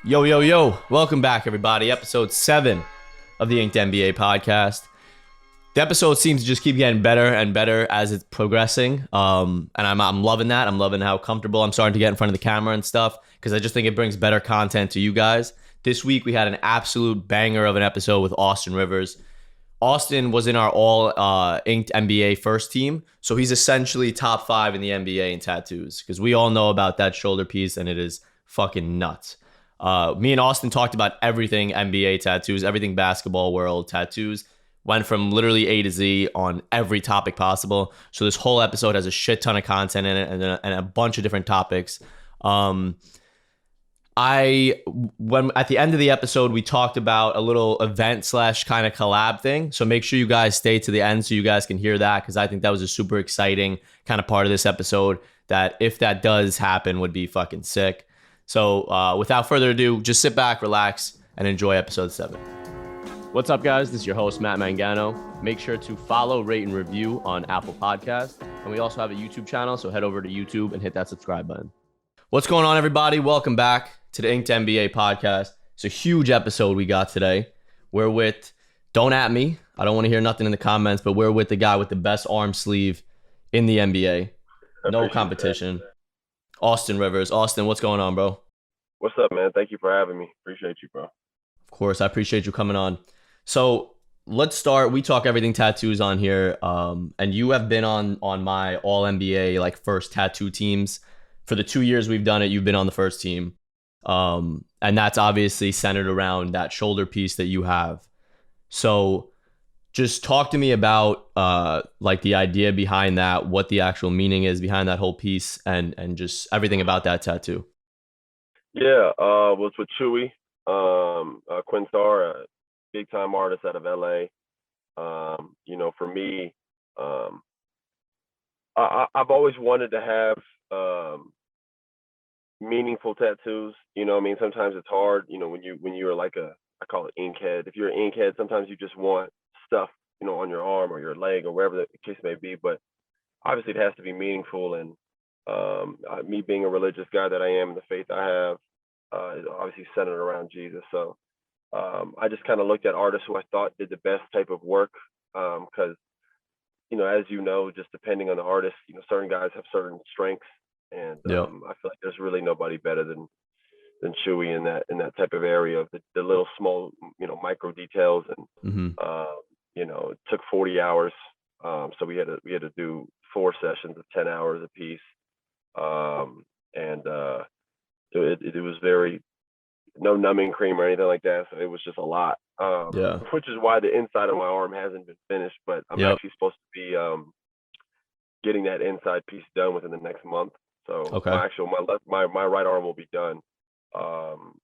Yo, yo, yo. Welcome back, everybody. Episode 7 of the InkedNBA podcast. The episode seems to just keep getting better and better as it's progressing. And I'm loving that. I'm loving how comfortable I'm starting to get in front of the camera and stuff because I just think it brings better content to you guys. This week, we had an absolute banger of an episode with Austin Rivers. Austin was in our all Inked NBA first team. So he's essentially top 5 in the NBA in tattoos because we all know about that shoulder piece and it is fucking nuts. Me and Austin talked about everything NBA tattoos, everything basketball world tattoos. Went from literally A to Z on every topic possible. So this whole episode has a shit ton of content in it and a bunch of different topics. When at the end of the episode, we talked about a little event / kind of collab thing. So make sure you guys stay to the end so you guys can hear that because I think that was a super exciting kind of part of this episode that if that does happen would be fucking sick. So without further ado, just sit back, relax, and enjoy episode 7. What's up, guys? This is your host, Matt Mangano. Make sure to follow, rate, and review on Apple Podcasts. And we also have a YouTube channel, so head over to YouTube and hit that subscribe button. What's going on, everybody? Welcome back to the Inked NBA podcast. It's a huge episode we got today. We're with, don't at me, I don't want to hear nothing in the comments, but we're with the guy with the best arm sleeve in the NBA. No competition. Austin Rivers. Austin, what's going on, bro? What's up, man? Thank you for having me. Appreciate you, bro. Of course, I appreciate you coming on. So let's start. We talk everything tattoos on here, and you have been on my All NBA like first tattoo teams for the 2 years we've done it. You've been on the first team, and that's obviously centered around that shoulder piece that you have. So just talk to me about like the idea behind that, what the actual meaning is behind that whole piece, and just everything about that tattoo. Yeah, was with Chewy, Quinstar, a big time artist out of LA. For me, I've always wanted to have meaningful tattoos. You know what I mean? Sometimes it's hard, when you're like I call it inkhead. If you're an inkhead, sometimes you just want stuff, on your arm or your leg or wherever the case may be. But obviously it has to be meaningful. And me being a religious guy that I am, the faith I have is obviously centered around Jesus. So I just kind of looked at artists who I thought did the best type of work because, as just depending on the artist, certain guys have certain strengths. And I feel like there's really nobody better than Chewy in that type of area of the little small, micro details. And, it took 40 hours. So we had to do 4 sessions of 10 hours a piece. It was very, no numbing cream or anything like that. So it was just a lot, which is why the inside of my arm hasn't been finished, but I'm actually supposed to be getting that inside piece done within the next month. So my right arm will be done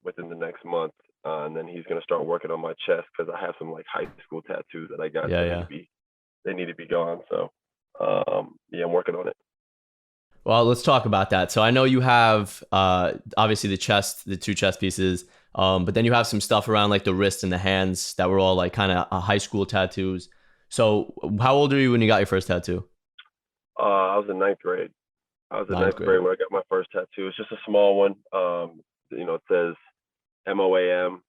within the next month. And then he's going to start working on my chest because I have some like high school tattoos that I got. They need to be gone. So I'm working on it. Well, let's talk about that. So I know you have obviously the 2 chest pieces, but then you have some stuff around like the wrist and the hands that were all like kind of high school tattoos. So how old are you when you got your first tattoo? I was in 9th grade. I was in ninth grade when I got my first tattoo. It's just a small one. It says MOAM.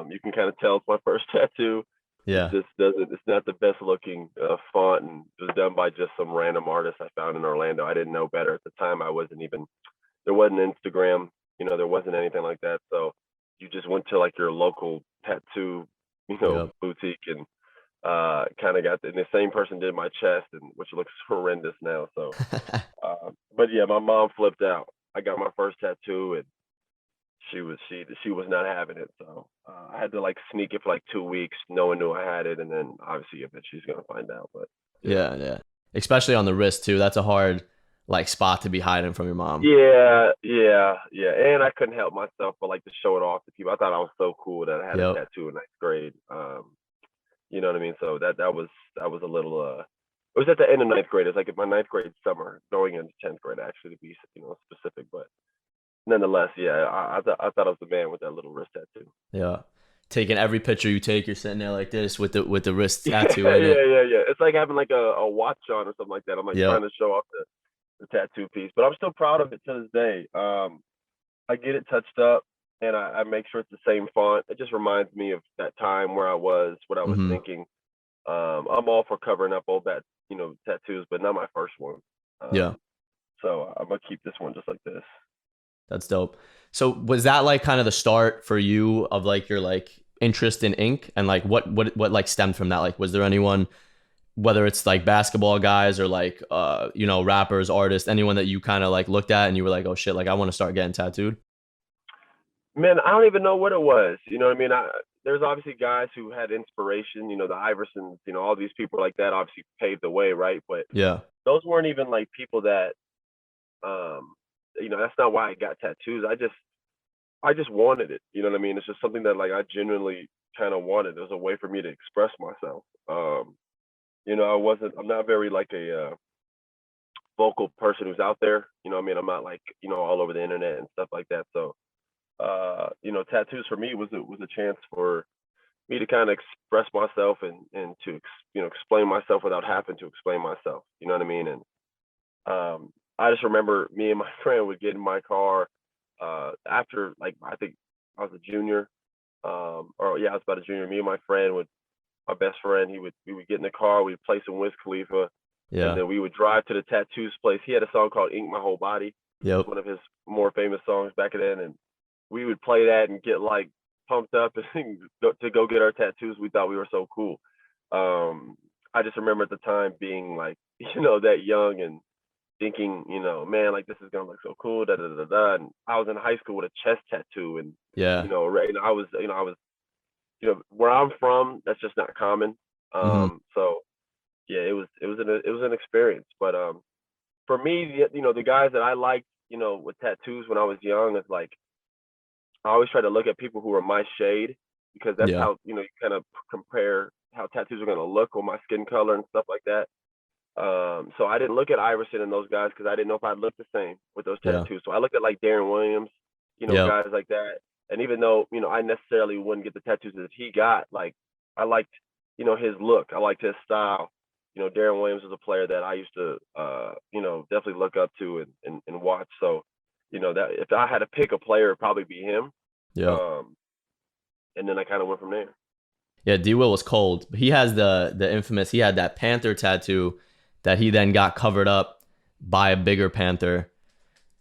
You can kind of tell it's my first tattoo. Yeah. It's not the best looking font, and it was done by just some random artist I found in Orlando. I didn't know better at the time. there wasn't Instagram, there wasn't anything like that. So you just went to like your local tattoo, boutique and kind of got and the same person did my chest, and which looks horrendous now. So, but yeah, my mom flipped out. I got my first tattoo and she was not having it. So I had to like sneak it for like 2 weeks. No one knew I had it. And then obviously I bet she's going to find out. But yeah. Especially on the wrist too. That's a hard like spot to be hiding from your mom. Yeah. And I couldn't help myself but like to show it off to people. I thought I was so cool that I had a tattoo in 9th grade. You know what I mean? So that was a little, it was at the end of 9th grade. It's like my 9th grade summer going into 10th grade actually to be, specific, but nonetheless, I thought I was the man with that little wrist tattoo. Yeah, taking every picture you take, you're sitting there like this with the wrist tattoo. Yeah. It's like having like a watch on or something like that. I'm like trying to show off the tattoo piece, but I'm still proud of it to this day. I get it touched up. and I make sure it's the same font. It just reminds me of that time where I was, what I was Hmm. thinking. I'm all for covering up old tattoos, but not my first one. Yeah, So I'm gonna keep this one just like this. that's dope. So was that like kind of the start for you of like your like interest in ink, and like what like stemmed from that? Like was there anyone, whether it's like basketball guys or like rappers, artists, anyone that you kind of like looked at and you were like, oh shit, like I want to start getting tattooed? Man, I don't even know what it was. You know what I mean? There's obviously guys who had inspiration. The Iversons. All these people like that obviously paved the way, right? But Yeah. those weren't even like people that, um, that's not why I got tattoos. I just wanted it. You know what I mean? It's just something that like I genuinely kind of wanted. It was a way for me to express myself. I'm not very like a vocal person who's out there. You know what I mean? I'm not like, all over the internet and stuff like that. So, tattoos for me was a chance for me to kind of express myself and to explain myself without having to explain myself. You know what I mean? And I just remember me and my friend would get in my car after, like, I think I was a junior, or yeah, I was about a junior. Me and my friend would my best friend, we would get in the car, we'd play some Wiz Khalifa, and Yeah. then we would drive to the tattoos place. He had a song called "Ink My Whole Body." It was Yep. one of his more famous songs back then, and we would play that and get like pumped up and to go get our tattoos. We thought we were so cool. Um, I just remember at the time being like, that young and thinking, man, like this is gonna look so cool, da da da da. And I was in high school with a chest tattoo, and Yeah. right, I was, where I'm from, that's just not common. Hmm. So yeah, it was an experience. But for me, the guys that I liked, with tattoos when I was young, is like I always try to look at people who are my shade, because that's Yeah. how you kind of compare how tattoos are gonna look on my skin color and stuff like that. So I didn't look at Iverson and those guys because I didn't know if I'd look the same with those Yeah. tattoos. So I looked at like Deron Williams, Yep. guys like that. And even though, I necessarily wouldn't get the tattoos that he got, like I liked, his look. I liked his style. Deron Williams was a player that I used to, definitely look up to and watch. So, that if I had to pick a player, it'd probably be him. Yep. Um, and then I kind of went from there. Yeah, D Will was cold. He has the infamous, he had that panther tattoo that he then got covered up by a bigger panther.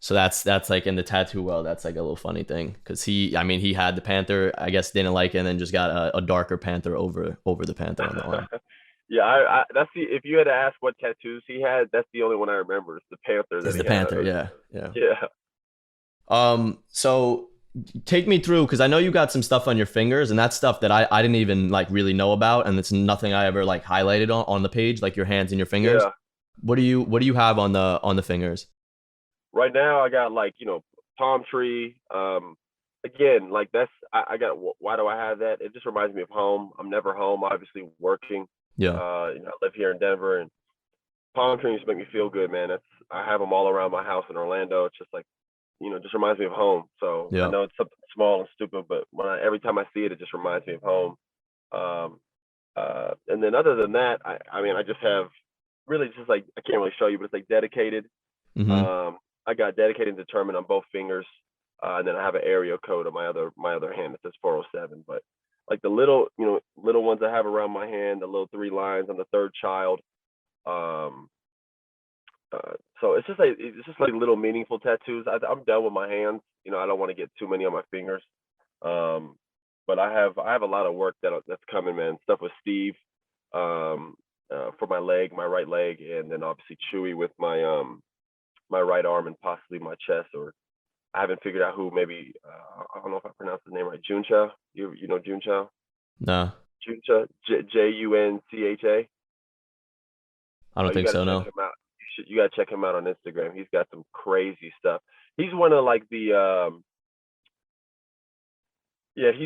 So that's like in the tattoo world, that's like a little funny thing because he had the panther, I guess didn't like it, and then just got a darker panther over the panther on the arm. Yeah, that's the if you had to ask what tattoos he had, that's the only one I remember. It's the panther that Is he the had. panther? Yeah, yeah. Yeah. So take me through because I know you got some stuff on your fingers, and that's stuff that I didn't even like really know about, and it's nothing I ever like highlighted on the page, like your hands and your fingers. Yeah. What do you have on the fingers? Right now I got like, palm tree. Again, like I got why do I have that? It just reminds me of home. I'm never home, obviously working. Yeah, I live here in Denver, and palm trees make me feel good, man. I have them all around my house in Orlando. It's just like, just reminds me of home. So I yeah, know it's something small and stupid, but every time I see it, it just reminds me of home. Um, and then other than that, I mean, I just have really just like I can't really show you, but it's like dedicated. mm-hmm, Um, I got dedicated and determined on both fingers, and then I have an area code on my other hand that says 407. But like the little ones I have around my hand, the little three lines. I'm the third child. Um, so it's just like little meaningful tattoos. I'm done with my hands. I don't want to get too many on my fingers. Um, but I have a lot of work that's coming, man. Stuff with Steve, um, for my leg, my right leg, and then obviously Chewy with my right arm and possibly my chest. Or I haven't figured out who. Maybe I don't know if I pronounced his name right. Juncha. You know Juncha? no, Juncha, Juncha. I Oh, don't you think got to so. check No. him out. You got to check him out on Instagram. He's got some crazy stuff. He's one of like he's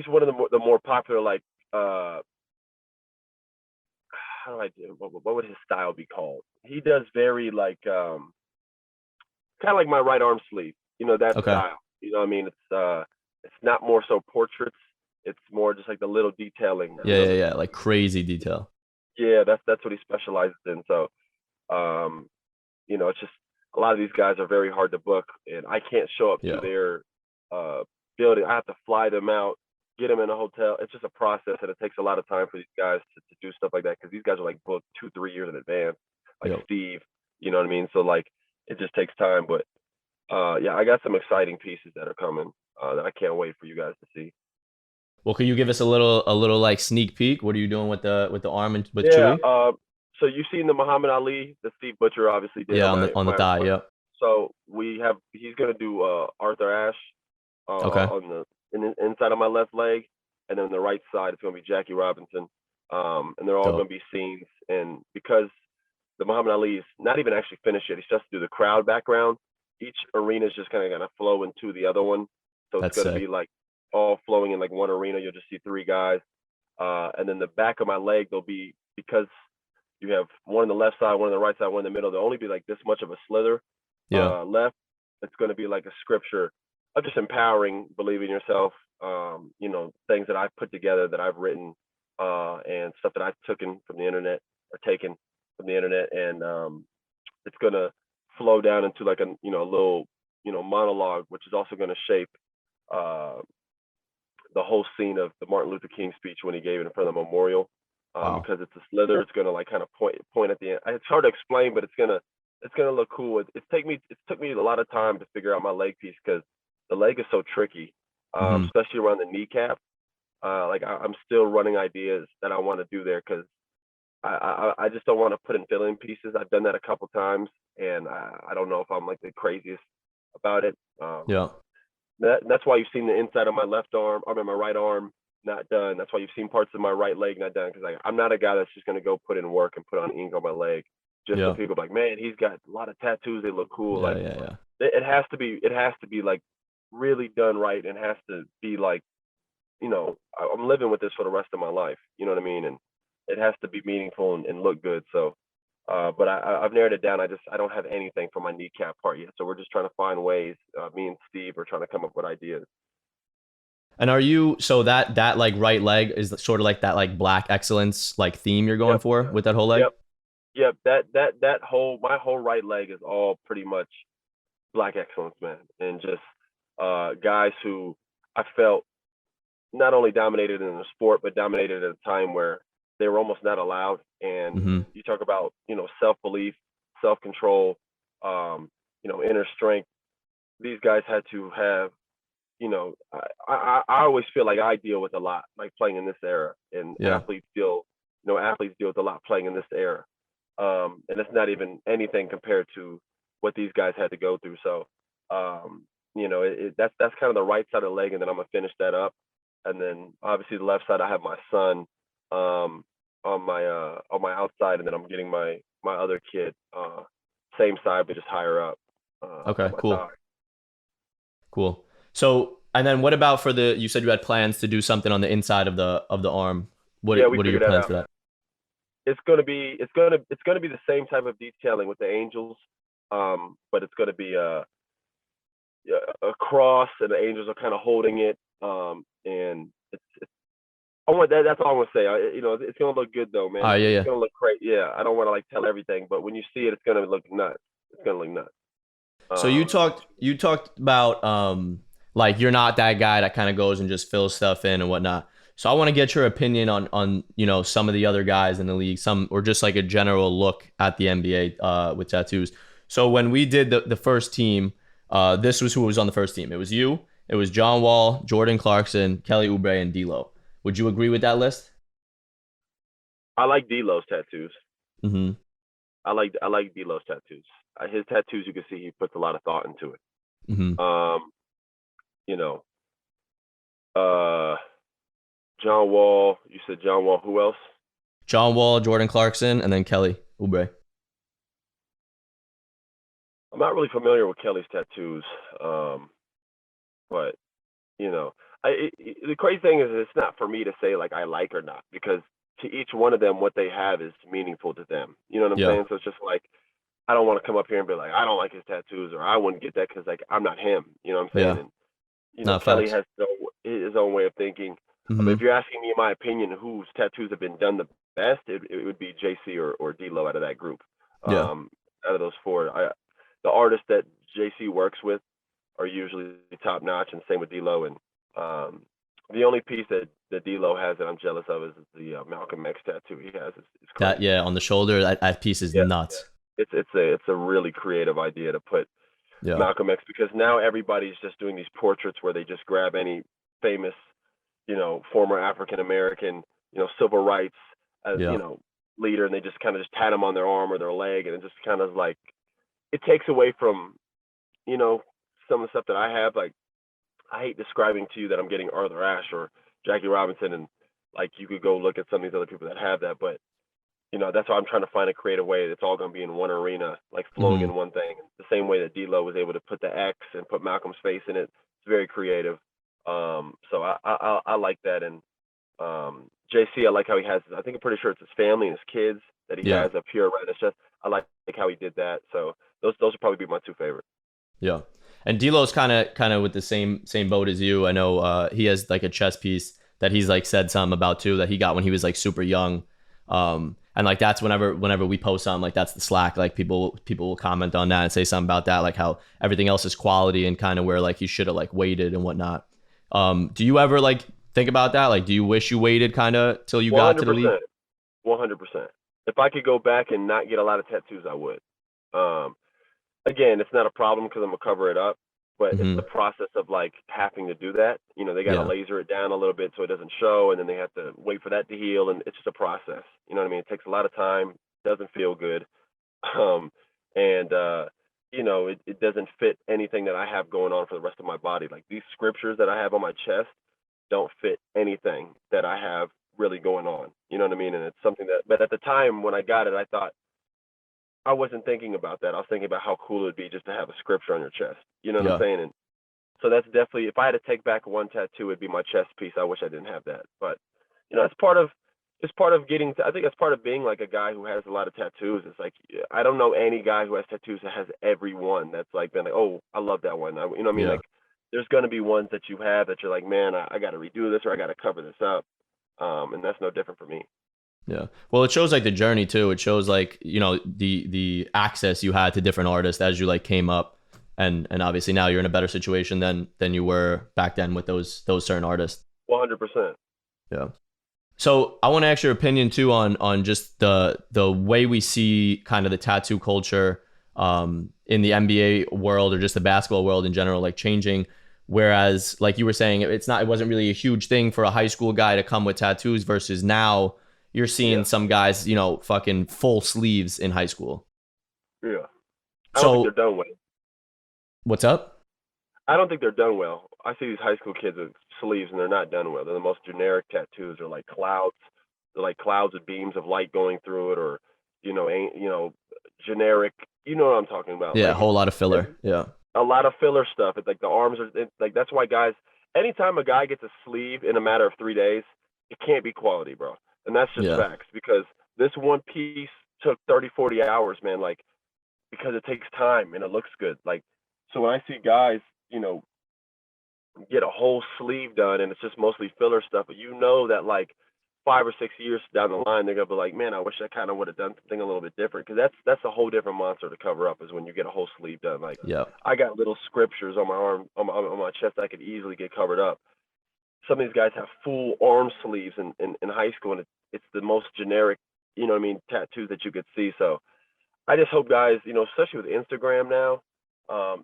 one of the more popular, like, how do I do what would his style be called? He does very like kind of like my right arm sleeve. That Okay. style. You know what I mean? It's not more so portraits. It's more just like the little detailing. Yeah, yeah, yeah. Like crazy detail. Yeah, that's what he specializes in. So, um, it's just a lot of these guys are very hard to book, and I can't show up to Yeah. their building. I have to fly them out, get them in a hotel. It's just a process, and it takes a lot of time for these guys to do stuff like that because these guys are like booked 2-3 years in advance, like Yep. Steve. You know what I mean? So like it just takes time, but yeah, I got some exciting pieces that are coming that I can't wait for you guys to see. Well, could you give us a little like sneak peek? What are you doing with the arm and with Yeah. Chewy? So you've seen the Muhammad Ali, the Steve Butcher obviously did Yeah, on my on the my thigh. request. Yep. So he's gonna do Arthur Ashe Okay. on the inside of my left leg, and then the right side it's gonna be Jackie Robinson. And they're all gonna Dope. be scenes. And because the Muhammad Ali is not even actually finished yet, he's just do the crowd background. Each arena is just kind of gonna flow into the other one, so it's That's gonna be sick. like all flowing in like one arena. You'll just see three guys, and then the back of my leg there'll be because you have one on the left side, one on the right side, one in the middle. There'll only be like this much of a slither Yeah. left. It's going to be like a scripture of just empowering, believe in yourself. Things that I've put together, that I've written, and stuff that I've taken from the internet or taken from the internet, and it's going to flow down into like a little monologue, which is also going to shape uh, the whole scene of the Martin Luther King speech when he gave it in front of the memorial. Wow. Because it's a slither, it's gonna like kind of point at the end. It's hard to explain, but it's gonna look cool. It took me a lot of time to figure out my leg piece because the leg is so tricky, Hmm. especially around the kneecap. I'm still running ideas that I want to do there because I just don't want to put in fill-in pieces. I've done that a couple times, and I don't know if I'm like the craziest about it. Yeah. That's why you've seen the inside of my left arm, I mean my right arm not done. That's why you've seen parts of my right leg not done because I'm not a guy that's just gonna go put in work and put on ink on my leg just so Yeah. people be like, man, he's got a lot of tattoos. They look cool. Yeah. Like Yeah. Yeah. it has to be like really done right and has to be like I'm living with this for the rest of my life. You know what I mean? And it has to be meaningful and look good. So. But I've narrowed it down. I don't have anything for my kneecap part yet, so we're just trying to find ways. Me and Steve are trying to come up with ideas. And are you so that like right leg is sort of like that like black excellence like theme you're going Yep, for with that whole leg? yep, yep. That whole my whole right leg is all pretty much black excellence, man, and just guys who I felt not only dominated in the sport, but dominated at a time where they were almost not allowed. And Hmm. you talk about self belief, self control, inner strength. These guys had to have I always feel like I deal with a lot, like playing in this era, and Yeah. athletes deal with a lot playing in this era, and it's not even anything compared to what these guys had to go through. So, that's kind of the right side of the leg, and then I'm gonna finish that up, and then obviously the left side I have my son, on my outside, and then I'm getting my other kid, same side but just higher up, Okay. on my thigh. Cool. Cool. So, and then what about for you said you had plans to do something on the inside of the arm. Yeah, we What are your figured that plans out. for that? It's gonna be the same type of detailing with the angels, but it's gonna be a cross, and the angels are kind of holding it, and it's I want that. That's all I'm gonna say. It's gonna look good though, man. Oh, yeah, It's yeah. gonna look great. Yeah, I don't want to like tell everything, but when you see it, it's gonna look nuts. It's gonna look nuts. So Um, you talked about like you're not that guy that kind of goes and just fills stuff in and whatnot. So I want to get your opinion on some of the other guys in the league, some or just like a general look at the NBA with tattoos. So when we did the first team, this was who was on the first team. It was you, it was John Wall, Jordan Clarkson, Kelly Oubre, and D'Lo. Would you agree with that list? I like D'Lo's tattoos. Mm-hmm. I like D'Lo's tattoos. His tattoos, you can see he puts a lot of thought into it. Mm-hmm. Um, you know, uh, John Wall. You said John Wall. Who else? John Wall, Jordan Clarkson, and then Kelly Oubre. I'm not really familiar with Kelly's tattoos, um, but you know, the crazy thing is it's not for me to say like I like or not because to each one of them, what they have is meaningful to them. You know what I'm Yeah. saying? So it's just like I don't want to come up here and be like I don't like his tattoos or I wouldn't get that because like I'm not him. You know what I'm saying? Yeah. And No Kelly facts. has his own way of thinking. But if Mm-hmm. you're asking me my opinion, whose tattoos have been done the best, it would be JC or D'Lo out of that group. Yeah. Um, Out of those four, the artists that JC works with are usually top notch, and same with D'Lo. And Um, the only piece that D'Lo has that I'm jealous of is the Malcolm X tattoo he has. It's That, crazy. yeah, on the shoulder, that piece is Yeah, nuts. it's a really creative idea to put Yeah. Malcolm X, because now everybody's just doing these portraits where they just grab any famous, former African American, civil rights, Yeah. leader, and they just kind of just tat him on their arm or their leg, and it just kind of like it takes away from, you know, some of the stuff that I have. Like, I hate describing to you that I'm getting Arthur Ashe or Jackie Robinson, and like you could go look at some of these other people that have that, but that's why I'm trying to find a creative way that's all going to be in one arena, like flowing Hmm. in one thing. The same way that D'Lo was able to put the X and put Malcolm's face in it. It's very creative. So I like that. And JC, I like how he has. I think I'm pretty sure it's his family and his kids that he Yeah. has up here right in his chest. I like how he did that. So those would probably be my two favorites. Yeah. And D'Lo's kind of with the same boat as you. I know he has like a chess piece that he's like said something about too that he got when he was like super young. And like that's whenever we post something, like that's the Slack, like people will comment on that and say something about that, like how everything else is quality and kind of where like he should have like waited and whatnot. Do you ever like think about that? Like, do you wish you waited kind of till you got to the league? 100%. 100%. If I could go back and not get a lot of tattoos, I would. Um, Again, it's not a problem because I'm gonna cover it up, but it's the Hmm. process of like having to do that. They got to Yeah. laser it down a little bit so it doesn't show, and then they have to wait for that to heal, and it's just a process. You know what I mean? It takes a lot of time. Doesn't feel good, um, and it doesn't fit anything that I have going on for the rest of my body. Like these scriptures that I have on my chest don't fit anything that I have really going on. You know what I mean? And it's something that, but at the time when I got it, I thought I wasn't thinking about that. I was thinking about how cool it would be just to have a scripture on your chest. You know what I'm Yeah. saying? And so that's definitely, if I had to take back one tattoo, it'd be my chest piece. I wish I didn't have that, but it's part of getting. I think that's part of being like a guy who has a lot of tattoos. It's like I don't know any guy who has tattoos that has every one that's like been like, oh, I love that one. You know what I mean? Yeah. Like, there's gonna be ones that you have that you're like, man, I got to redo this or I got to cover this up. And that's no different for me. Yeah. Well, it shows like the journey too. It shows like, the access you had to different artists as you like came up, and obviously now you're in a better situation than you were back then with those certain artists. 100%. Yeah. So I want to ask your opinion too on just the way we see kind of the tattoo culture in the NBA world or just the basketball world in general, like changing. Whereas, like you were saying, it wasn't really a huge thing for a high school guy to come with tattoos versus now you're seeing Yeah. some guys, fucking full sleeves in high school. Yeah. I don't think they're So done well. what's up? I don't think they're done well. I see these high school kids with sleeves and they're not done well. They're the most generic tattoos. They're like clouds. They're like clouds with beams of light going through it, or generic. You know what I'm talking about? Yeah, a Like whole lot of it's filler. Yeah. a lot of filler stuff. It's like the arms are like that's why guys. Anytime a guy gets a sleeve in a matter of 3 days, it can't be quality, bro. And that's just Yeah. facts because this one piece took 30, 40 hours, man. Like because it takes time and it looks good. Like so when I see guys, get a whole sleeve done and it's just mostly filler stuff, but that like 5 or 6 years down the line they're gonna be like, man, I wish I kind of would have done something a little bit different because that's a whole different monster to cover up is when you get a whole sleeve done. Like Yeah. I got little scriptures on my arm on my chest that I could easily get covered up. Some of these guys have full arm sleeves in high school and it's the most generic, tattoos that you could see. So I just hope guys, especially with Instagram now,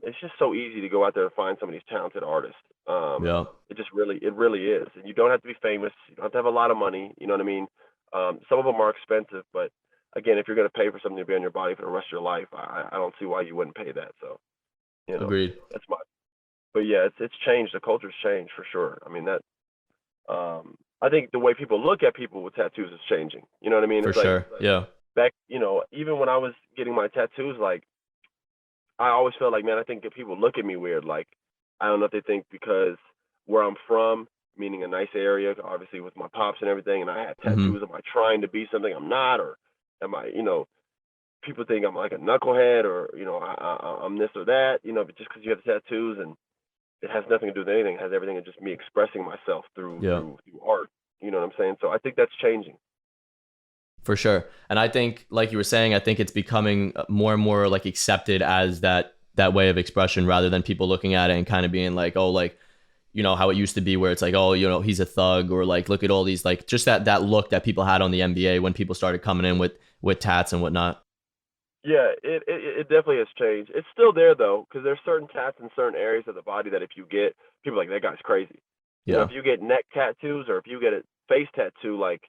it's just so easy to go out there and find some of these talented artists. Yeah. It really is. And you don't have to be famous. You don't have to have a lot of money. You know what I mean? Some of them are expensive, but again, if you're going to pay for something to be on your body for the rest of your life, I don't see why you wouldn't pay that. So, Agreed. that's my. But yeah, it's changed. The culture's changed for sure. I mean that. I think the way people look at people with tattoos is changing. You know what I mean? For It's like sure. Yeah. back, even when I was getting my tattoos, like I always felt like, man, I think that people look at me weird. Like, I don't know if they think because where I'm from, meaning a nice area, obviously with my pops and everything, and I had Hmm. tattoos. Am I trying to be something I'm not, or am I, people think I'm like a knucklehead, or I'm this or that, but just because you have tattoos and it has nothing to do with anything, it has everything to just me expressing myself through Yeah. through through art. You know what I'm saying? So I think that's changing. For sure. And I think, like you were saying, I think it's becoming more and more like accepted as that way of expression rather than people looking at it and kind of being like, oh, like, you know, how it used to be where it's like, oh, you know, he's a thug, or like, look at all these, like, just that look that people had on the NBA when people started coming in with tats and whatnot. Yeah, it definitely has changed. It's still there though, because there's certain tats in certain areas of the body that if you get, people are like that guy's crazy. Yeah. If you get neck tattoos or if you get a face tattoo, like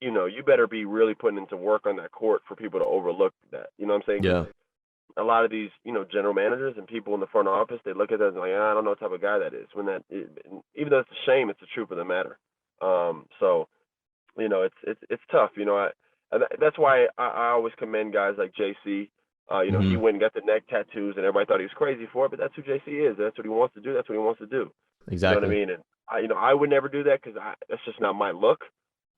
you better be really putting into work on that court for people to overlook that. You know what I'm saying? Because Yeah. a lot of these, general managers and people in the front office, they look at that and like, I don't know what type of guy that is. Even though it's a shame, it's the truth of the matter. So it's tough. That's why I always commend guys like JC. He Hmm. went and got the neck tattoos, and everybody thought he was crazy for it, but that's who JC is. That's what he wants to do. That's what he wants to do. You know what I Exactly. mean? And I would never do that because that's just not my look.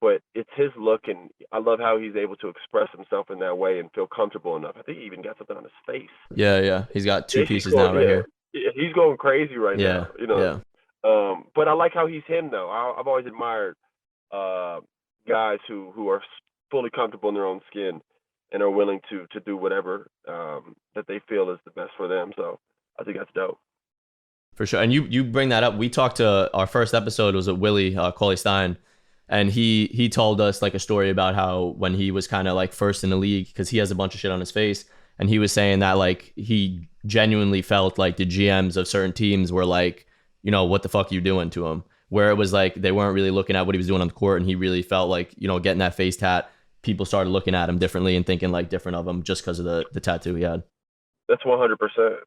But it's his look, and I love how he's able to express himself in that way and feel comfortable enough. I think he even got something on his face. Yeah. Yeah. He's got two JC's pieces now going, right yeah, here. he's going crazy right Yeah. now. Yeah. But I like how he's him though. I've always admired uh, guys who are fully comfortable in their own skin and are willing to do whatever that they feel is the best for them. So I think that's dope. For sure. And you bring that up. We talked to our first episode was with Willie Cauley Stein, and he told us like a story about how when he was kind of like first in the league because he has a bunch of shit on his face, and he was saying that like he genuinely felt like the GMs of certain teams were like, you know, what the fuck are you doing to him? Where it was like they weren't really looking at what he was doing on the court, and he really felt like, you know, getting that face tat, people started looking at him differently and thinking like different of him just because of the tattoo he had. That's 100%.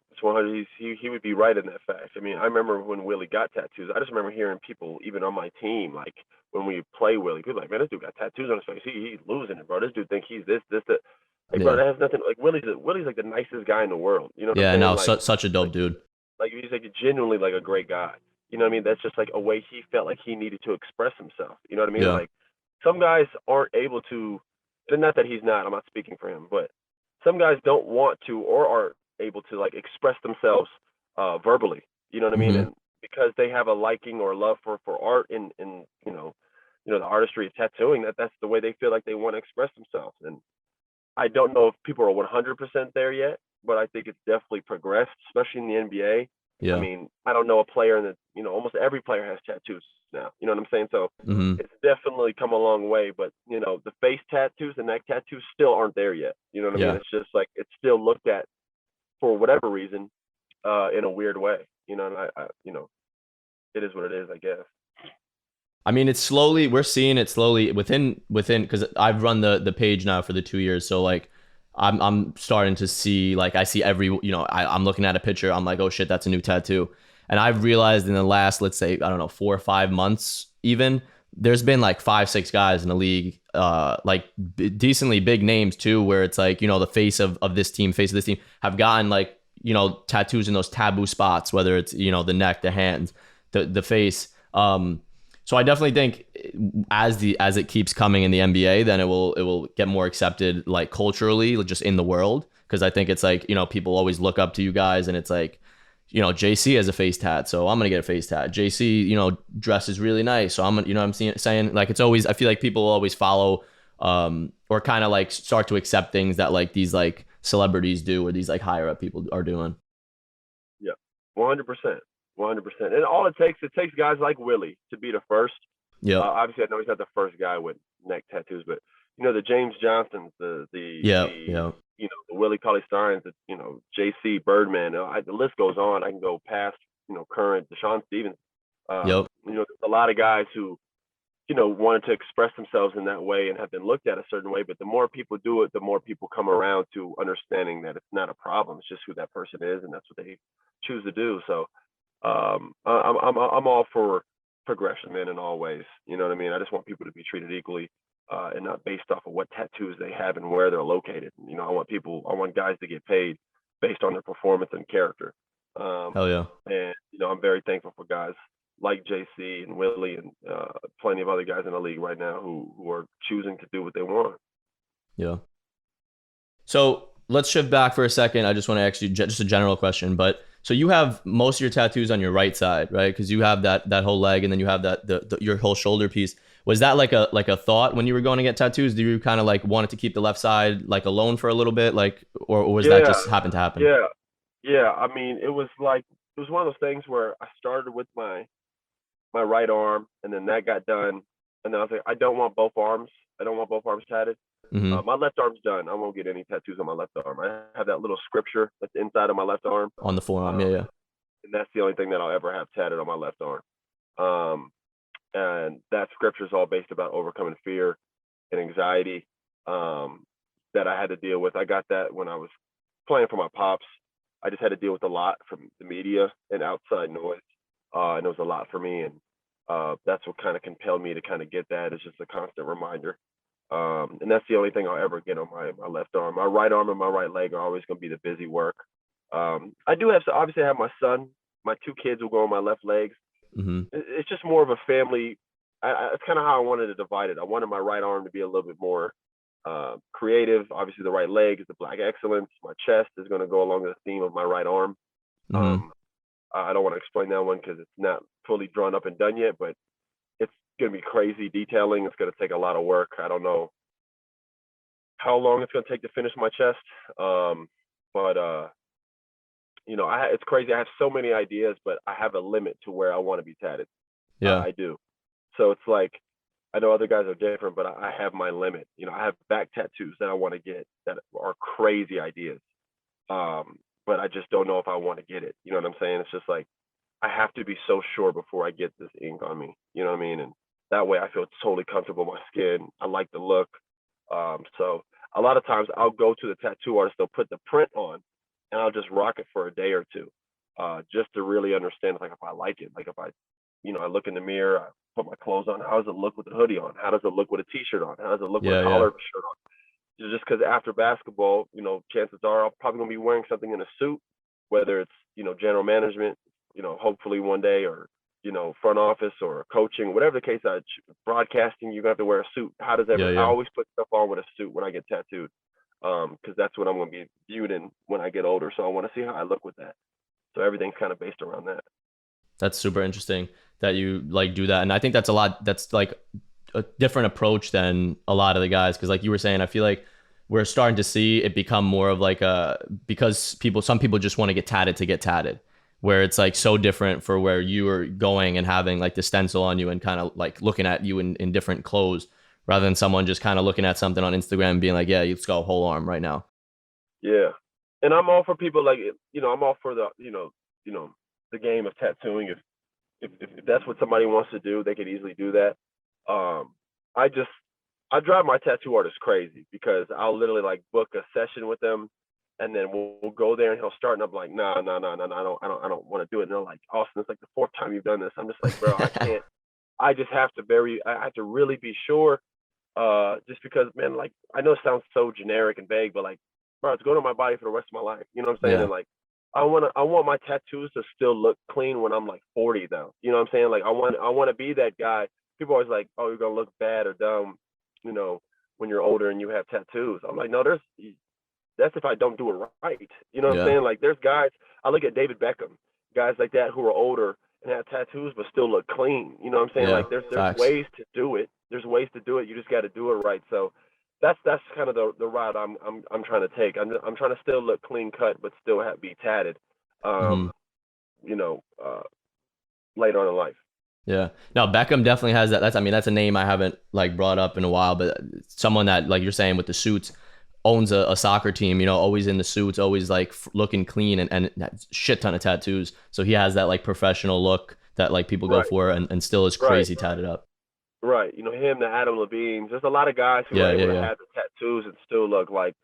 It's 100. He would be right in that fact. I mean, I remember when Willie got tattoos. I just remember hearing people, even on my team, like when we play Willie, people like, man, this dude got tattoos on his face. He's losing it, bro. This dude think he's this, that. Like, bro, Yeah. that has nothing. Like Willie's like the nicest guy in the world. You know what I'm Yeah. saying? No, Like, such a dope dude. like he's like genuinely like a great guy. You know what I mean? That's just like a way he felt like he needed to express himself. You know what I mean? Yeah. Like some guys aren't able to, and not that he's not. I'm not speaking for him, but some guys don't want to or aren't able to like express themselves verbally. You know what I mean? Hmm. And because they have a liking or love for art and the artistry of tattooing, that's the way they feel like they want to express themselves. And I don't know if people are 100% there yet, but I think it's definitely progressed, especially in the NBA. I Yeah. mean, I don't know a player that, almost every player has tattoos now. You know what I'm saying? So Hmm. it's definitely come a long way, but the face tattoos, the neck tattoos still aren't there yet. You know what I mean? Yeah. It's just like it's still looked at for whatever reason in a weird way. And it is what it is, I guess. I mean, it's slowly, we're seeing it slowly within because I've run the page now for the 2 years. So like I'm starting to see like I see every, you know, I'm looking at a picture, I'm like, oh shit, that's a new tattoo. And I've realized in the last, let's say, I don't know, 4 or 5 months even, there's been like 5, 6 guys in the league, like decently big names too, where it's like, you know, the face of this team have gotten like, you know, tattoos in those taboo spots, whether it's, you know, the neck, the hands, the face. So I definitely think as it keeps coming in the NBA, then it will get more accepted like culturally, just in the world. Because I think it's like, you know, people always look up to you guys, and it's like, you know, JC has a face tat, so I'm gonna get a face tat. JC, you know, dresses really nice, so I'm gonna, you know, saying like it's always, I feel like people will always follow, or kind of like start to accept things that like these like celebrities do or these like higher up people are doing. Yeah, 100%, 100%. And all it takes guys like Willie to be the first. Yep. Obviously, I know he's not the first guy with neck tattoos, but the James Johnsons, Yep. Yep. the Willie Cauley Steins, the J.C. Birdman. The list goes on. I can go past current Deshaun Stevens. Yep. There's a lot of guys who wanted to express themselves in that way and have been looked at a certain way. But the more people do it, the more people come around to understanding that it's not a problem. It's just who that person is, and that's what they choose to do. So I'm all for progression, man, in all ways. You know what I mean? I just want people to be treated equally, and not based off of what tattoos they have and where they're located. I want guys to get paid based on their performance and character. Hell yeah. And I'm very thankful for guys like JC and Willie and plenty of other guys in the league right now who are choosing to do what they want. Yeah. So let's shift back for a second. I just want to ask you just a general question, but so you have most of your tattoos on your right side, right? Because you have that whole leg, and then you have your whole shoulder piece. Was that like a thought when you were going to get tattoos? Do you kind of like wanted to keep the left side like alone for a little bit, like, or was that Yeah, just happened to happen? yeah, yeah. I mean, it was one of those things where I started with my my right arm, and then that got done. And then I was like, I don't want both arms. I don't want both arms tatted. Hmm. My left arm's done. I won't get any tattoos on my left arm. I have that little scripture that's inside of my left arm, On the forearm. Yeah, um, yeah. and that's the only thing that I'll ever have tatted on my left arm. Um, and that scripture is all based about overcoming fear and anxiety um, that I had to deal with. I got that when I was playing for my pops. I just had to deal with a lot from the media and outside noise, and it was a lot for me. And that's what kind of compelled me to kind of get that. It's just a constant reminder. And that's the only thing I'll ever get on my left arm. My right arm and my right leg are always going to be the busy work. I do have, obviously, I have my son. My two kids will go on my left legs. Hmm. It's just more of a family. It's kind of how I wanted to divide it. I wanted my right arm to be a little bit more creative. Obviously, the right leg is the black excellence. My chest is going to go along the theme of my right arm. Hmm. Um, I don't want to explain that one because it's not fully drawn up and done yet, but it's going to be crazy detailing. It's going to take a lot of work. I don't know how long it's going to take to finish my chest. But it's crazy. I have so many ideas, but I have a limit to where I want to be tatted. Yeah. I do. So it's like, I know other guys are different, but I have my limit. I have back tattoos that I want to get that are crazy ideas. But I just don't know if I want to get it. You know what I'm saying? It's just like, I have to be so sure before I get this ink on me. You know what I mean? And that way I feel totally comfortable in my skin. I like the look. So a lot of times I'll go to the tattoo artist, they'll put the print on and I'll just rock it for a day or two. Just to really understand like if I like it. Like if I look in the mirror, I put my clothes on, how does it look with the hoodie on? How does it look with a t-shirt on? How does it look with a Yeah, yeah. collar shirt on? Just because after basketball, chances are I'm probably gonna be wearing something in a suit, whether it's general management, hopefully one day, or front office or coaching, whatever the case. Broadcasting, you're gonna have to wear a suit. Yeah, I yeah. always put stuff on with a suit when I get tattooed, because that's what I'm gonna be viewed in when I get older. So I want to see how I look with that. So everything's kind of based around that. That's super interesting that you like do that. And I think that's a lot, that's like a different approach than a lot of the guys. Cause like you were saying, I feel like we're starting to see it become more of like because some people just want to get tatted, where it's like so different for where you are going and having like the stencil on you and kind of like looking at you in different clothes rather than someone just kind of looking at something on Instagram and being like, yeah, let's go whole arm right now. Yeah, and I'm all for people like I'm all for the game of tattooing. If that's what somebody wants to do, they could easily do that. Um, I just I drive my tattoo artist crazy because I'll literally like book a session with them, and then we'll go there and he'll start, and I'm like, nah, nah, nah, nah, nah, I don't want to do it. And they're like, Austin, it's like the fourth time you've done this. I'm just like, bro, I can't. I just have to I have to really be sure. Just because, man, like I know it sounds so generic and vague, but like, bro, it's going on my body for the rest of my life. You know what I'm saying? Yeah. And like, I want my tattoos to still look clean when I'm like 40 though. You know what I'm saying? Like I want to be that guy. People always like, oh, you're gonna look bad or dumb, you know, when you're older and you have tattoos. I'm like, no, that's if I don't do it right. You know what I'm Yeah. saying? Like there's guys, I look at David Beckham, guys like that who are older and have tattoos but still look clean. You know what I'm saying? Yeah. Like there's Facts. ways to do it. There's ways to do it. You just got to do it right. So that's kind of the route I'm trying to take. I'm trying to still look clean cut but still be tatted. Hmm. Um, you know, uh, later on in life. Yeah. No, Beckham definitely has that. I mean, that's a name I haven't like brought up in a while, but someone that, like you're saying with the suits, owns a soccer team, always in the suits, always like looking clean and shit ton of tattoos. So he has that like professional look that like people go Right, for and still is right, crazy tatted up. right. Him, the Adam Levines. There's a lot of guys who are Yeah. able Yeah. to Yeah. have the tattoos and still look like,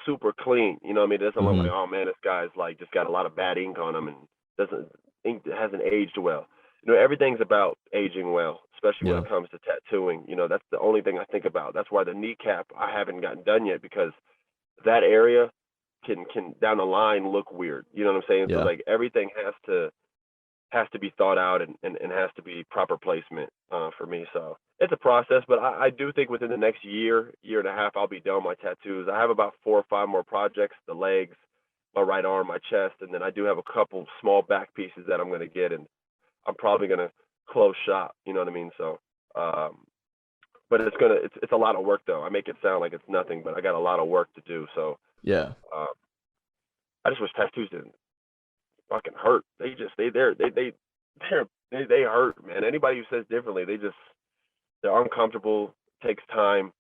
super clean. You know what I mean? It doesn't look like, Hmm. oh man, this guy's like just got a lot of bad ink on him and doesn't ink hasn't aged well. Everything's about aging well, especially when Yeah. it comes to tattooing. That's the only thing I think about. That's why the kneecap I haven't gotten done yet, because that area can down the line look weird. You know what I'm saying? So Yeah. like everything has to be thought out, and has to be proper placement for me. So it's a process, but I do think within the next year and a half, I'll be done with my tattoos. I have about 4 or 5 more projects: the legs, my right arm, my chest, and then I do have a couple small back pieces that I'm going to get, and I'm probably going to close shop. You know what I mean? So, but it's a lot of work though. I make it sound like it's nothing, but I got a lot of work to do. So Yeah. uh, I just wish tattoos didn't fucking hurt. They're they hurt, man. Anybody who says differently, they're uncomfortable, takes time.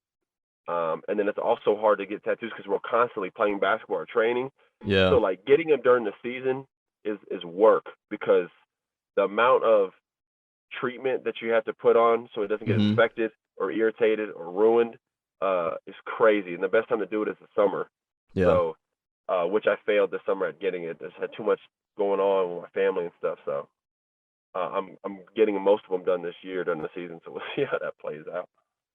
And then it's also hard to get tattoos because we're constantly playing basketball or training. So Yeah. like getting them during the season is work because the amount of treatment that you have to put on so it doesn't get Hmm. infected or irritated or ruined is crazy. And the best time to do it is the summer. Yeah. So which I failed this summer at getting it. Just had too much going on with my family and stuff. So I'm getting most of them done this year during the season. So we'll see how that plays out.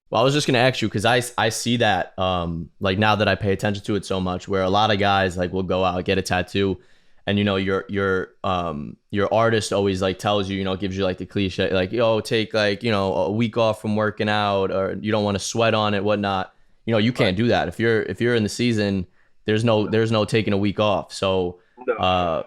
Well, I was just gonna ask you because I see that like now that I pay attention to it so much, where a lot of guys like will go out get a tattoo, and your artist always like tells you, gives you like the cliche like, yo, take like, a week off from working out, or you don't want to sweat on it, whatnot. You Right. can't do that if you're in the season. There's no No. there's no taking a week off. So No. uh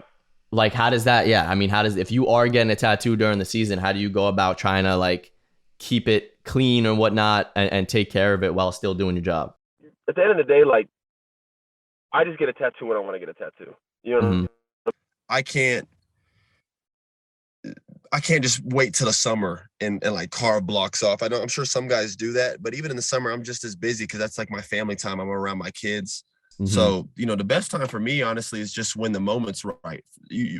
like how does that, yeah, I mean, how does, if you are getting a tattoo during the season, how do you go about trying to like keep it clean or whatnot, and take care of it while still doing your job? At the end of the day, like I just get a tattoo when I want to get a tattoo. You know. Hmm. I can't I can't just wait till the summer and like carve blocks off. I'm sure some guys do that, but even in the summer, I'm just as busy because that's like my family time. I'm around my kids. Hmm. So, the best time for me, honestly, is just when the moment's right.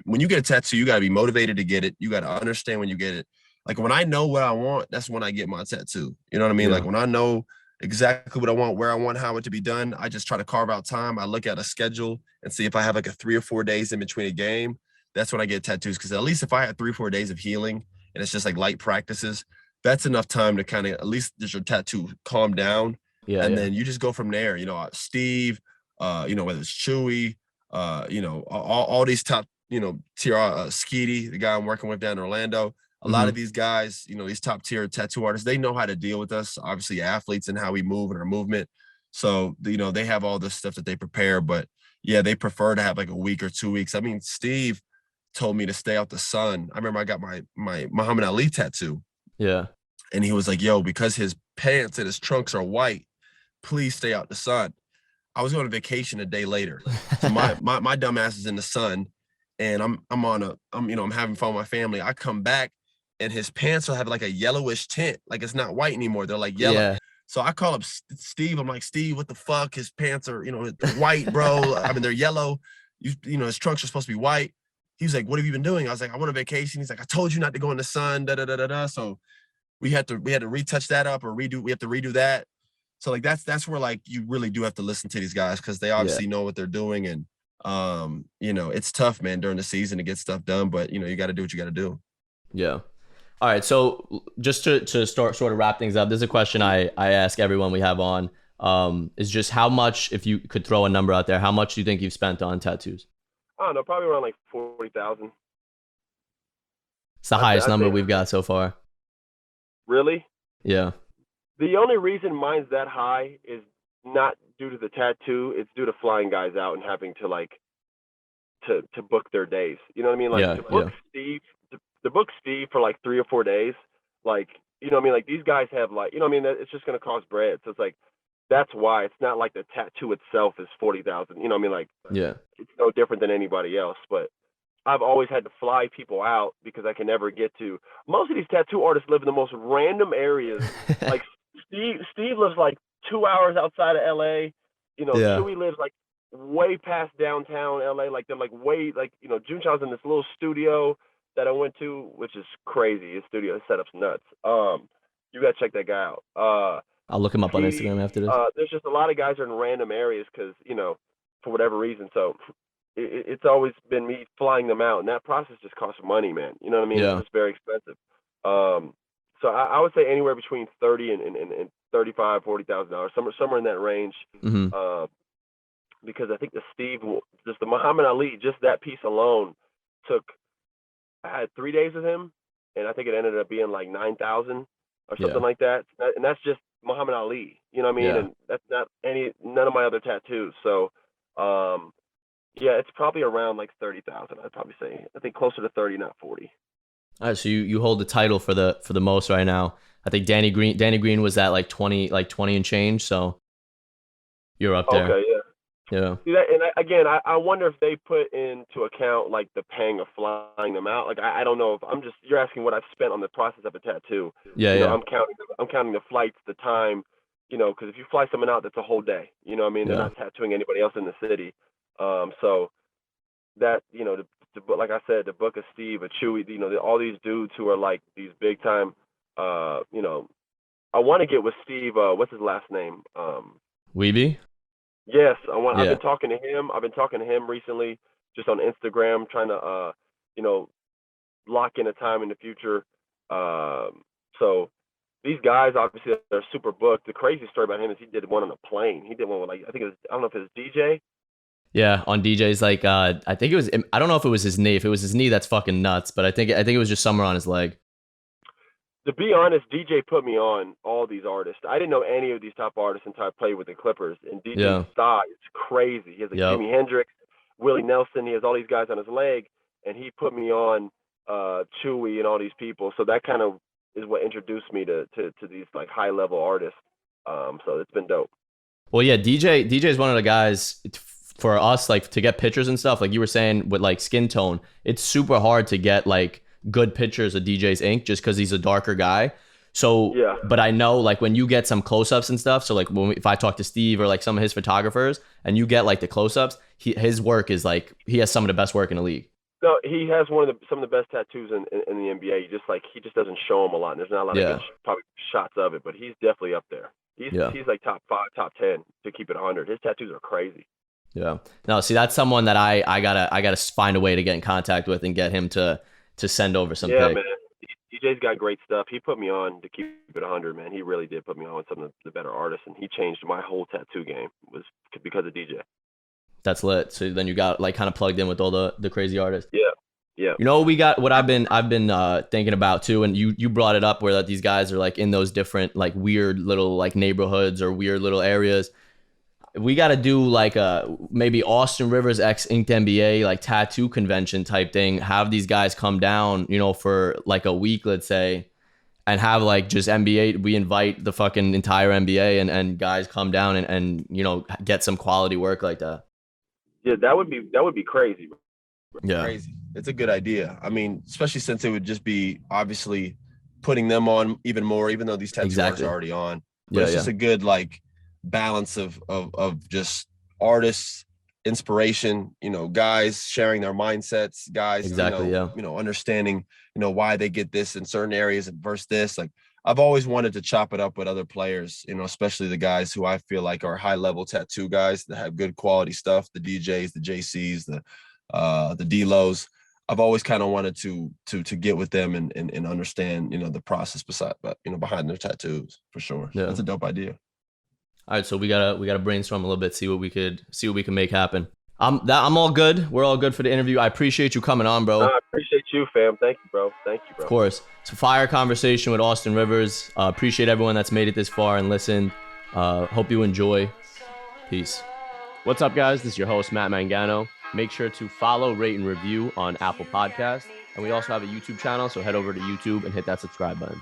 When you get a tattoo, you got to be motivated to get it. You got to understand when you get it. Like when I know what I want, that's when I get my tattoo. You know what I mean? Yeah. Like when I know exactly what I want, where I want, how it to be done, I just try to carve out time. I look at a schedule and see if I have like a 3 or 4 days in between a game. That's when I get tattoos. Because at least if I had 3 or 4 days of healing and it's just like light practices, that's enough time to kind of at least just your tattoo calm down. Yeah. And Yeah. then you just go from there. Steve, whether it's Chewy, all these top, tier Skeety, the guy I'm working with down in Orlando. A lot Hmm. of these guys, these top tier tattoo artists, they know how to deal with us. Obviously, athletes and how we move and our movement. So, they have all this stuff that they prepare, but yeah, they prefer to have like a week or 2 weeks. I mean, Steve told me to stay out the sun. I remember I got my Muhammad Ali tattoo, Yeah. and he was like, "Yo, because his pants and his trunks are white, please stay out the sun." I was going on vacation a day later, so my dumb ass is in the sun, and I'm having fun with my family. I come back, and his pants will have like a yellowish tint, like it's not white anymore. They're like yellow. Yeah. So I call up Steve. I'm like, Steve, what the fuck? His pants are, they're white, bro. I mean, they're yellow. His trunks are supposed to be white. He was like, what have you been doing? I was like, I went on vacation. He's like, I told you not to go in the sun. Da da da da da. So we had to retouch that up or redo. We have to redo that. So like that's where like you really do have to listen to these guys because they Yeah. obviously know what they're doing, and it's tough, man, during the season to get stuff done, but you got to do what you got to do. Yeah. All right. So just to start sort of wrap things up, there's a question I ask everyone we have on. Is just how much, if you could throw a number out there, how much do you think you've spent on tattoos? I don't know, probably around like 40,000. It's the highest I'd number say we've got so far. really. Yeah. The only reason mine's that high is not due to the tattoo. It's due to flying guys out and having to like to book their days. You know what I mean? Like Yeah. Yeah. to book Steve for like 3 or 4 days. Like you know what I mean? Like these guys have like you know what I mean? It's just gonna cost bread. So it's like that's why it's not like the tattoo itself is 40,000. You know what I mean? Like Yeah. it's no different than anybody else. But I've always had to fly people out because I can never get to. Most of these tattoo artists live in the most random areas. Like Steve lives like 2 hours outside of LA. Yeah. Chewy lives like way past downtown LA. Like they're like way like Junchao's in this little studio that I went to, which is crazy. His studio setup's nuts. You gotta check that guy out. I'll look him up on Skeety, Instagram after this. there's just a lot of guys are in random areas because for whatever reason. So it's always been me flying them out, and that process just costs money, man. You know what I mean? It's Yeah. just very expensive. So I would say anywhere between 30 and 35, $40,000, somewhere in that range. Hmm. Uh, because I think just the Muhammad Ali, just that piece alone took. I had 3 days with him, and I think it ended up being like 9,000 or Yeah. something like that. And that's just Muhammad Ali. You know what I mean? Yeah. And that's not none of my other tattoos. So, yeah, it's probably around like 30,000. I'd probably say. I think closer to 30, not 40. All right. So you hold the title for the most right now. I think Danny Green was at like 20 and change. So you're up there. Okay, yeah. Yeah. See that, and again, I wonder if they put into account like the paying of flying them out. Like I don't know if you're asking what I've spent on the process of a tattoo. Yeah. You know, Yeah. I'm counting the flights, the time. You know, because if you fly someone out, that's a whole day. You know what I mean? They're Yeah. not tattooing anybody else in the city. So that, you know, like I said, the book of Steve, a Chewy, you know, all these dudes who are like these big time. You know, I want to get with Steve. What's his last name? Weeby. Yes, I want. I've Yeah. been talking to him. I've been talking to him recently, just on Instagram, trying to, you know, lock in a time in the future. So these guys obviously they're super booked. The crazy story about him is he did one on a plane. He did one with like I think it was I don't know if it was DJ. Yeah, on DJ's like I think it was I don't know if it was his knee. If it was his knee, that's fucking nuts. But I think it was just somewhere on his leg. To be honest, DJ put me on all these artists. I didn't know any of these top artists until I played with the Clippers. And DJ's Yeah. thigh is crazy. He has like Yep. Jimi Hendrix, Willie Nelson. He has all these guys on his leg, and he put me on Chewy and all these people. So that kind of is what introduced me to these like high level artists. So it's been dope. Well, yeah, DJ is one of the guys for us like to get pictures and stuff. Like you were saying with like skin tone, it's super hard to get like good pictures of DJ's ink just because he's a darker guy. So, Yeah. but I know like when you get some close-ups and stuff. So like if I talk to Steve or like some of his photographers, and you get like the close-ups, his work is like he has some of the best work in the league. No, he has some of the best tattoos in the NBA. He just doesn't show them a lot. And there's not a lot of good probably shots of it, but he's definitely up there. He's like top 5, top 10 to keep it 100. His tattoos are crazy. Yeah. No, see, that's someone that I gotta find a way to get in contact with and get him to send over some pics. Man. DJ's got great stuff. He put me on to keep it 100, man. He really did put me on with some of the better artists, and he changed my whole tattoo game was because of DJ. That's lit. So then you got like kind of plugged in with all the crazy artists. Yeah. Yeah. You know, we got what I've been thinking about too, and you brought it up where that these guys are like in those different like weird little like neighborhoods or weird little areas. We got to do like a maybe Austin Rivers X InkedNBA like tattoo convention type thing. Have these guys come down, you know, for like a week, let's say, and have like just NBA. We invite the fucking entire NBA and guys come down and you know get some quality work like that. Yeah, that would be crazy. Yeah, crazy. It's a good idea. I mean, especially since it would just be obviously putting them on even more, even though these tattoos are already on. But it's just a good like balance of just artists, inspiration, you know, guys sharing their mindsets, guys, you know, understanding, you know, why they get this in certain areas versus this. Like I've always wanted to chop it up with other players, you know, especially the guys who I feel like are high level tattoo guys that have good quality stuff, the DJs, the JCs, the D-Lows. I've always kind of wanted to get with them and understand, you know, the process behind their tattoos for sure. Yeah. That's a dope idea. All right, so we gotta brainstorm a little bit, see what we can make happen. I'm all good. We're all good for the interview. I appreciate you coming on, bro. I appreciate you, fam. Thank you, bro. Of course. It's a fire conversation with Austin Rivers. Appreciate everyone that's made it this far and listened. Hope you enjoy. Peace. What's up, guys? This is your host, Matt Mangano. Make sure to follow, rate, and review on Apple Podcasts. And we also have a YouTube channel, so head over to YouTube and hit that subscribe button.